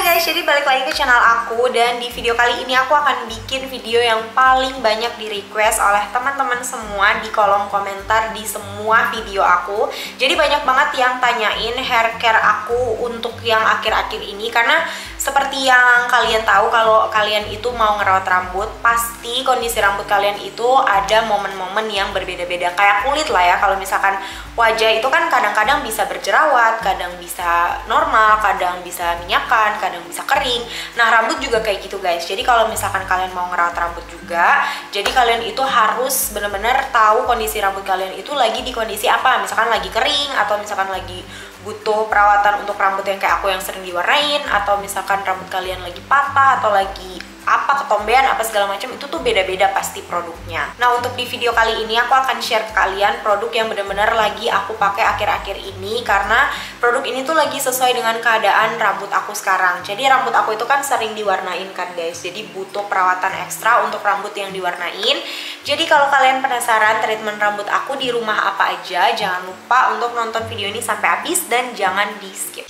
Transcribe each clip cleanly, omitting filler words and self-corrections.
Hai guys, jadi balik lagi ke channel aku. Dan di video kali ini aku akan bikin video yang paling banyak di request oleh teman-teman semua di kolom komentar di semua video aku. Jadi banyak banget yang tanyain hair care aku untuk yang akhir-akhir ini. Karena seperti yang kalian tahu, kalau kalian itu mau ngerawat rambut, pasti kondisi rambut kalian itu ada momen-momen yang berbeda-beda. Kayak kulit lah ya, kalau misalkan wajah itu kan kadang-kadang bisa berjerawat, kadang bisa normal, kadang bisa minyakan, kadang bisa kering. Nah, rambut juga kayak gitu guys. Jadi kalau misalkan kalian mau ngerawat rambut juga, jadi kalian itu harus bener-bener tahu kondisi rambut kalian itu lagi di kondisi apa. Misalkan lagi kering, atau misalkan lagi butuh perawatan untuk rambut yang kayak aku yang sering diwarnain, atau misalkan rambut kalian lagi patah atau lagi apa, ketombean, apa segala macam, itu tuh beda-beda pasti produknya. Nah, untuk di video kali ini aku akan share ke kalian produk yang benar-benar lagi aku pakai akhir-akhir ini, karena produk ini tuh lagi sesuai dengan keadaan rambut aku sekarang. Jadi rambut aku itu kan sering diwarnain kan guys, jadi butuh perawatan ekstra untuk rambut yang diwarnain. Jadi kalau kalian penasaran treatment rambut aku di rumah apa aja, jangan lupa untuk nonton video ini sampai habis dan jangan di skip.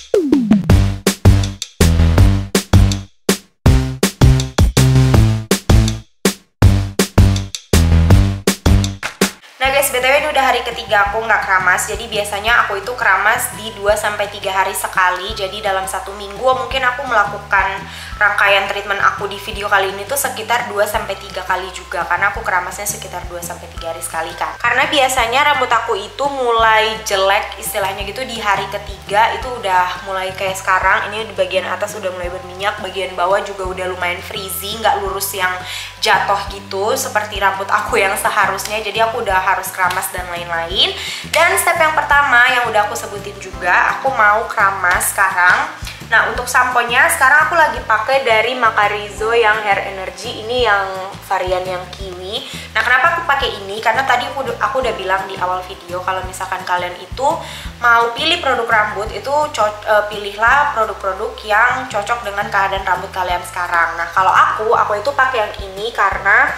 Nah guys, BTW ini udah hari ketiga aku nggak keramas. Jadi biasanya aku itu keramas di 2-3 hari sekali. Jadi dalam satu minggu mungkin aku melakukan rangkaian treatment aku di video kali ini tuh sekitar 2-3 kali juga. Karena aku keramasnya sekitar 2-3 hari sekali kan. Karena biasanya rambut aku itu mulai jelek istilahnya gitu di hari ketiga. Itu udah mulai kayak sekarang. Ini di bagian atas udah mulai berminyak, bagian bawah juga udah lumayan frizzy, nggak lurus yang jatuh gitu seperti rambut aku yang seharusnya. Jadi aku udah harus keramas dan lain-lain. Dan step yang pertama yang udah aku sebutin juga, aku mau keramas sekarang. Nah, untuk samponya sekarang aku lagi pakai dari Macarizo yang Hair Energy. Ini yang varian yang kiwi. Nah, kenapa aku pakai ini? Karena tadi aku udah bilang di awal video, kalau misalkan kalian itu mau pilih produk rambut, itu pilihlah produk-produk yang cocok dengan keadaan rambut kalian sekarang. Nah, kalau aku itu pakai yang ini karena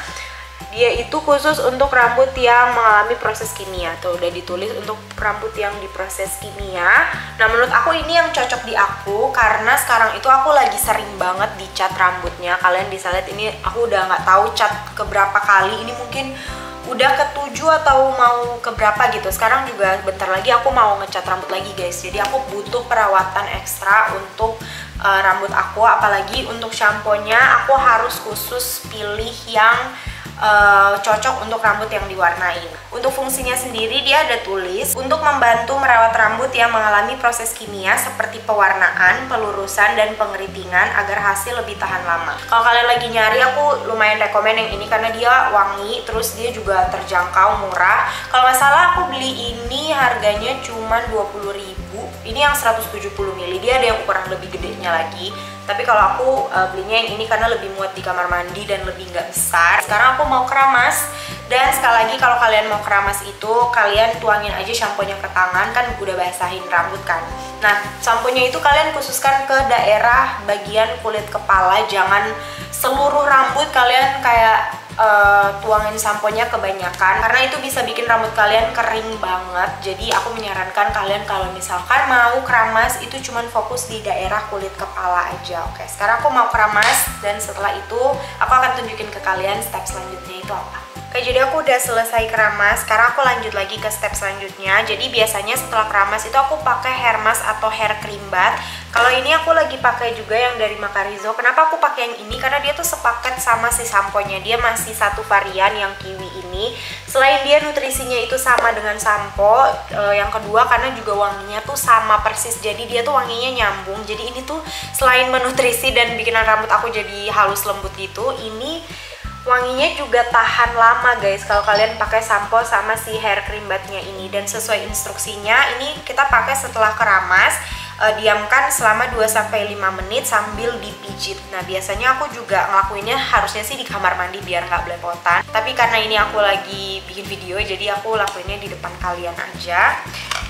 dia itu khusus untuk rambut yang mengalami proses kimia. Tuh udah ditulis untuk rambut yang diproses kimia. Nah, menurut aku ini yang cocok di aku, karena sekarang itu aku lagi sering banget dicat rambutnya. Kalian bisa lihat ini aku udah nggak tahu cat keberapa kali. Ini mungkin udah ke-7 atau mau keberapa gitu. Sekarang juga bentar lagi aku mau ngecat rambut lagi guys. Jadi aku butuh perawatan ekstra untuk rambut aku. Apalagi untuk shampoo-nya aku harus khusus pilih yang cocok untuk rambut yang diwarnain. Untuk fungsinya sendiri dia ada tulis untuk membantu merawat rambut yang mengalami proses kimia seperti pewarnaan, pelurusan, dan pengeritingan agar hasil lebih tahan lama. Kalau kalian lagi nyari, aku lumayan rekomen yang ini karena dia wangi, terus dia juga terjangkau, murah. Kalau nggak salah aku beli ini harganya cuma 20.000. Ini yang 170 ml, dia ada yang ukuran lebih gedenya lagi. Tapi kalau aku belinya yang ini karena lebih muat di kamar mandi dan lebih nggak besar. Sekarang aku mau keramas. Dan sekali lagi kalau kalian mau keramas itu, kalian tuangin aja shampoo-nya ke tangan, kan udah basahin rambut kan. Nah, shampoo-nya itu kalian khususkan ke daerah bagian kulit kepala. Jangan seluruh rambut kalian kayak tuangin samponya kebanyakan, karena itu bisa bikin rambut kalian kering banget. Jadi aku menyarankan kalian kalau misalkan mau keramas itu cuman fokus di daerah kulit kepala aja. Oke, sekarang aku mau keramas dan setelah itu aku akan tunjukin ke kalian step selanjutnya itu apa. Oke, jadi aku udah selesai keramas. Sekarang aku lanjut lagi ke step selanjutnya. Jadi biasanya setelah keramas itu aku pakai hair mask atau hair cream bath. Kalau ini aku lagi pakai juga yang dari Macarizo. Kenapa aku pakai yang ini? Karena dia tuh sepaket sama si sampo-nya. Dia masih satu varian yang kiwi ini. Selain dia nutrisinya itu sama dengan sampo, yang kedua karena juga wanginya tuh sama persis. Jadi dia tuh wanginya nyambung. Jadi ini tuh selain menutrisi dan bikinan rambut aku jadi halus lembut gitu, ini wanginya juga tahan lama guys kalau kalian pakai sampo sama si hair cream bathnya ini. Dan sesuai instruksinya ini kita pakai setelah keramas, diamkan selama 2-5 menit sambil dipijit. Nah, biasanya aku juga ngelakuinnya harusnya sih di kamar mandi biar nggak belepotan. Tapi karena ini aku lagi bikin video, jadi aku lakuinnya di depan kalian aja.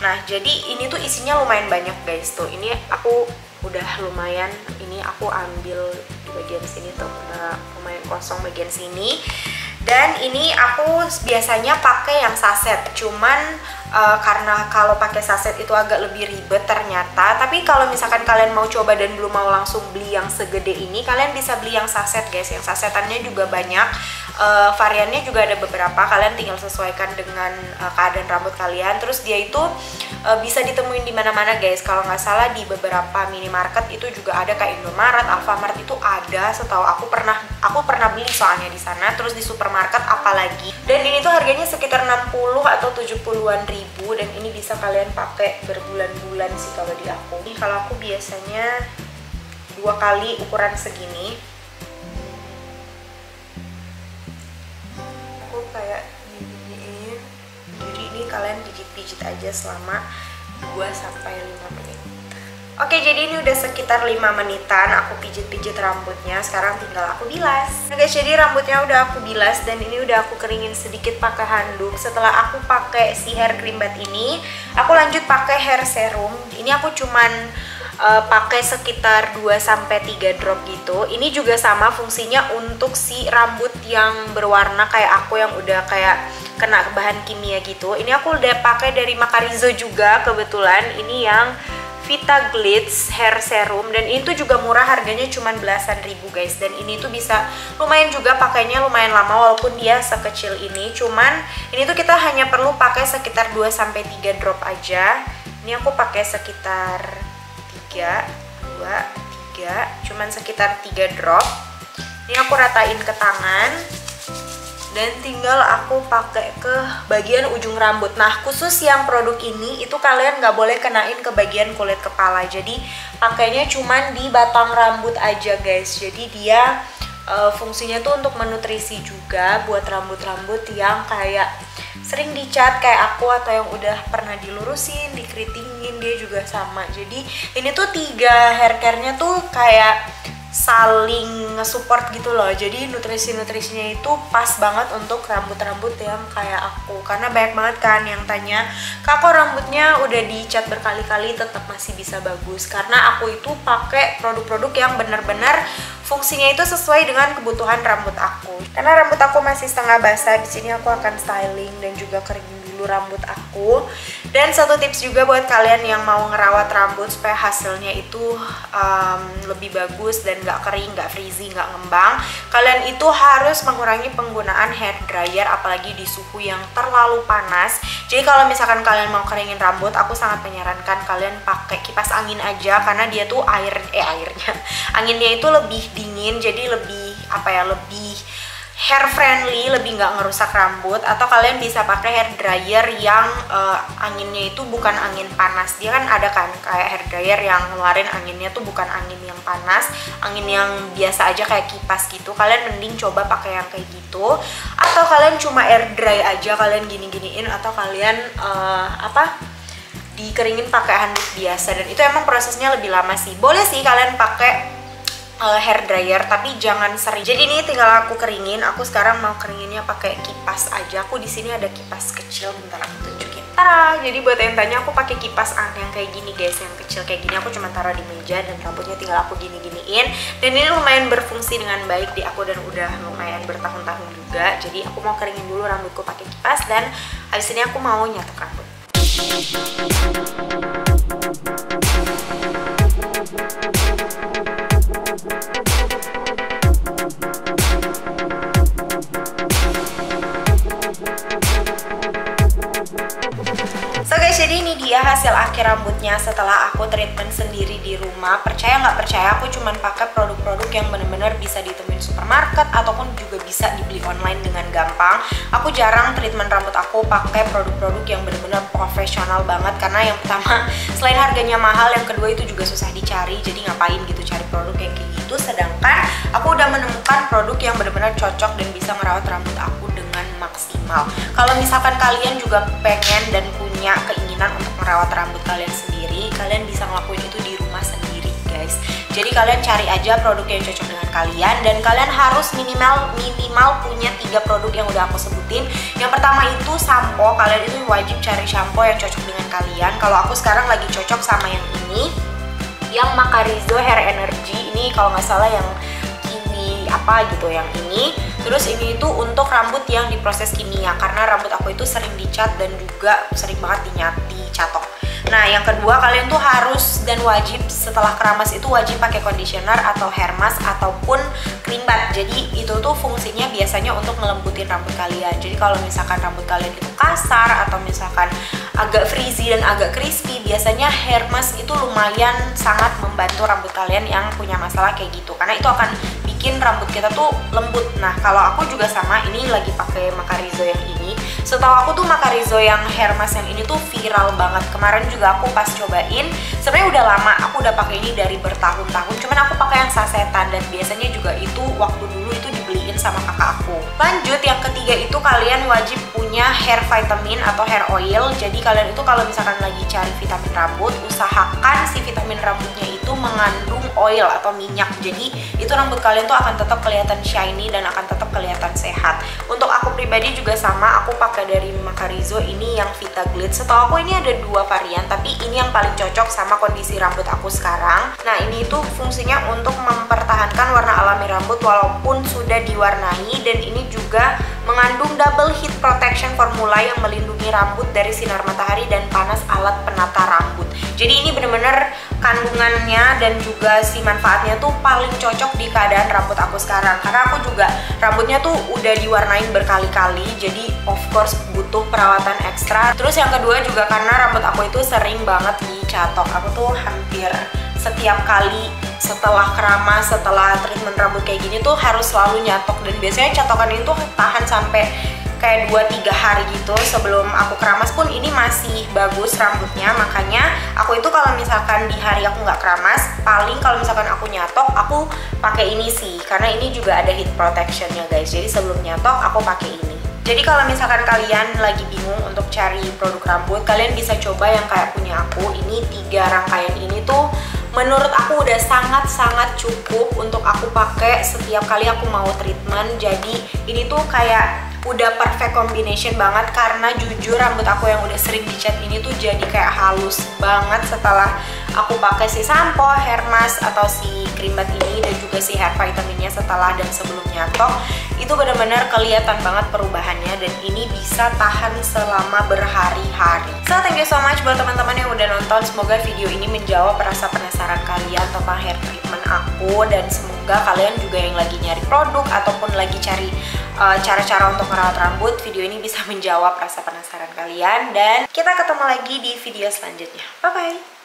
Nah, jadi ini tuh isinya lumayan banyak guys. Tuh, ini aku udah lumayan, ini aku ambil di bagian sini tuh, udah lumayan kosong bagian sini. Dan ini aku biasanya pakai yang saset, cuman karena kalau pakai saset itu agak lebih ribet ternyata. Tapi kalau misalkan kalian mau coba dan belum mau langsung beli yang segede ini, kalian bisa beli yang saset guys. Yang sasetannya juga banyak, variannya juga ada beberapa. Kalian tinggal sesuaikan dengan keadaan rambut kalian. Terus dia itu bisa ditemuin di mana-mana guys. Kalau nggak salah di beberapa minimarket itu juga ada, kayak Indomaret, Alfamart itu ada. Setahu aku pernah beli soalnya di sana. Terus di supermarket apalagi. Dan ini tuh harganya sekitar 60 atau 70-an ribu. Dan ini bisa kalian pakai berbulan-bulan sih kalau di aku. Ini kalau aku biasanya 2 kali ukuran segini. Aku kayak gini. Jadi ini kalian pijit-pijit aja selama 2-5 menit. Oke, jadi ini udah sekitar 5 menitan aku pijit-pijit rambutnya. Sekarang tinggal aku bilas. Nah guys, jadi rambutnya udah aku bilas dan ini udah aku keringin sedikit pakai handuk. Setelah aku pakai si hair cream bath ini, aku lanjut pakai hair serum. Ini aku cuman pakai sekitar 2-3 drop gitu. Ini juga sama fungsinya untuk si rambut yang berwarna kayak aku yang udah kayak kena bahan kimia gitu. Ini aku udah pakai dari Makarizo juga kebetulan. Ini yang Vita Glitz hair serum, dan itu juga murah, harganya cuma belasan ribu guys. Dan ini tuh bisa lumayan juga pakainya, lumayan lama walaupun dia sekecil ini. Cuman ini tuh kita hanya perlu pakai sekitar 2-3 drop aja. Ini aku pakai sekitar 3, cuman sekitar 3 drop. Ini aku ratain ke tangan dan tinggal aku pakai ke bagian ujung rambut. Nah khusus yang produk ini itu kalian nggak boleh kenain ke bagian kulit kepala, jadi pakainya cuman di batang rambut aja guys. Jadi dia fungsinya tuh untuk menutrisi juga buat rambut-rambut yang kayak sering dicat kayak aku, atau yang udah pernah dilurusin, dikeritingin, dia juga sama. Jadi ini tuh 3 hair care-nya tuh kayak saling nge-support gitu loh. Jadi nutrisi-nutrisinya itu pas banget untuk rambut-rambut yang kayak aku. Karena banyak banget kan yang tanya, "Kak, kok rambutnya udah dicat berkali-kali tetap masih bisa bagus?" Karena aku itu pakai produk-produk yang benar-benar fungsinya itu sesuai dengan kebutuhan rambut aku. Karena rambut aku masih setengah basah, di sini aku akan styling dan juga keringin dulu rambut aku. Dan satu tips juga buat kalian yang mau ngerawat rambut supaya hasilnya itu lebih bagus dan nggak kering, nggak frizzy, nggak ngembang, kalian itu harus mengurangi penggunaan hair dryer, apalagi di suhu yang terlalu panas. Jadi kalau misalkan kalian mau keringin rambut, aku sangat menyarankan kalian pakai kipas angin aja, karena dia tuh anginnya itu lebih dingin, jadi lebih lebih hair friendly, lebih nggak ngerusak rambut. Atau kalian bisa pakai hair dryer yang anginnya itu bukan angin panas. Dia kan ada kan kayak hair dryer yang ngeluarin anginnya tuh bukan angin yang panas, angin yang biasa aja kayak kipas gitu. Kalian mending coba pakai yang kayak gitu. Atau kalian cuma air dry aja, kalian gini-giniin, atau kalian dikeringin pakai handuk biasa. Dan itu emang prosesnya lebih lama sih. Boleh sih kalian pakai hair dryer, tapi jangan sering. Jadi ini tinggal aku keringin. Aku sekarang mau keringinnya pakai kipas aja. Aku di sini ada kipas kecil, bentar aku tunjukin. Tara, jadi buat yang tanya, aku pakai kipas yang kayak gini guys, yang kecil kayak gini. Aku cuma taruh di meja dan rambutnya tinggal aku gini-giniin. Dan ini lumayan berfungsi dengan baik di aku dan udah lumayan bertahun-tahun juga. Jadi aku mau keringin dulu rambutku pakai kipas, dan habis ini aku mau nyatek rambut. So guys, jadi ini dia hasil akhir rambutnya setelah aku treatment sendiri di rumah. Percaya nggak percaya, aku cuman pakai produk-produk yang bener-bener bisa ditemuin supermarket ataupun juga bisa dibeli online dengan gampang. Aku jarang treatment rambut aku pakai produk-produk yang bener-bener profesional banget, karena yang pertama selain harganya mahal, yang kedua itu juga susah dicari. Jadi ngapain gitu cari produk yang kayak gitu. Sedangkan aku udah menemukan produk yang bener-bener cocok dan bisa merawat rambut aku dengan maksimal. Kalau misalkan kalian juga pengen dan punya keinginan untuk merawat rambut kalian sendiri, kalian bisa ngelakuin itu di rumah sendiri guys. Jadi kalian cari aja produk yang cocok dengan kalian, dan kalian harus minimal punya 3 produk yang udah aku sebutin. Yang pertama itu sampo. Kalian itu wajib cari sampo yang cocok dengan kalian. Kalau aku sekarang lagi cocok sama yang ini, yang Makarizo Hair Energy. Ini kalau nggak salah yang kiwi apa gitu yang ini. Terus ini itu untuk rambut yang diproses kimia, karena rambut aku itu sering dicat dan juga sering banget dicatok. Nah, yang kedua, kalian tuh harus dan wajib setelah keramas itu wajib pakai conditioner atau hair mask ataupun cream bath. Jadi itu tuh fungsinya biasanya untuk melembutin rambut kalian. Jadi kalau misalkan rambut kalian itu kasar atau misalkan agak frizzy dan agak crispy, biasanya hair mask itu lumayan sangat membantu rambut kalian yang punya masalah kayak gitu, karena itu akan bikin rambut kita tuh lembut. Nah, kalau aku juga sama, ini lagi pakai Macarizo yang ini. Setahu aku tuh Macarizo yang hair mask yang ini tuh viral banget. Kemarin juga aku pas cobain, sebenarnya udah lama, aku udah pakai ini dari bertahun-tahun. Cuman aku pakai yang sasetan dan biasanya juga itu waktu dulu itu dibeliin sama kakak aku. Lanjut, yang ketiga itu kalian wajib punya hair vitamin atau hair oil. Jadi kalian itu kalau misalkan lagi cari vitamin rambut, usahakan si vitamin rambutnya itu mengandung oil atau minyak. Jadi itu rambut kalian tuh akan tetap kelihatan shiny dan akan tetap kelihatan sehat. Untuk aku pribadi juga sama, aku pakai dari Macarizo ini yang Vita Glitz. Setahu aku ini ada 2 varian, tapi ini yang paling cocok sama kondisi rambut aku sekarang. Nah, ini tuh fungsinya untuk mempertahankan warna alami rambut walaupun sudah diwarnai, dan ini juga mengandung double heat protection formula yang melindungi rambut dari sinar matahari dan panas alat penata rambut. Jadi ini bener-bener kandungannya dan juga si manfaatnya tuh paling cocok di keadaan rambut aku sekarang, karena aku juga rambutnya tuh udah diwarnain berkali-kali, jadi of course butuh perawatan ekstra. Terus yang kedua juga karena rambut aku itu sering banget dicatok. Aku tuh hampir setiap kali setelah keramas, setelah treatment rambut kayak gini tuh harus selalu nyatok, dan biasanya catokan ini tuh tahan sampai kayak 2-3 hari gitu. Sebelum aku keramas pun ini masih bagus rambutnya. Makanya aku itu kalau misalkan di hari aku nggak keramas, paling kalau misalkan aku nyatok, aku pakai ini sih, karena ini juga ada heat protectionnya guys. Jadi sebelum nyatok aku pakai ini. Jadi kalau misalkan kalian lagi bingung untuk cari produk rambut, kalian bisa coba yang kayak punya aku. Ini 3 rangkaian ini tuh menurut aku udah sangat-sangat cukup untuk aku pakai setiap kali aku mau treatment. Jadi ini tuh kayak udah perfect combination banget, karena jujur rambut aku yang udah sering dicat ini tuh jadi kayak halus banget setelah aku pakai si sampo, hair mask atau si cream bath ini, dan juga si hair vitaminnya setelah dan sebelum nyatok. Itu benar-benar kelihatan banget perubahannya, dan ini bisa tahan selama berhari-hari. So thank you so much buat teman-teman yang udah nonton. Semoga video ini menjawab rasa penasaran kalian tentang hair treatment aku, dan semoga kalian juga yang lagi nyari produk ataupun lagi cari cara-cara untuk merawat rambut, video ini bisa menjawab rasa penasaran kalian. Dan kita ketemu lagi di video selanjutnya. Bye bye.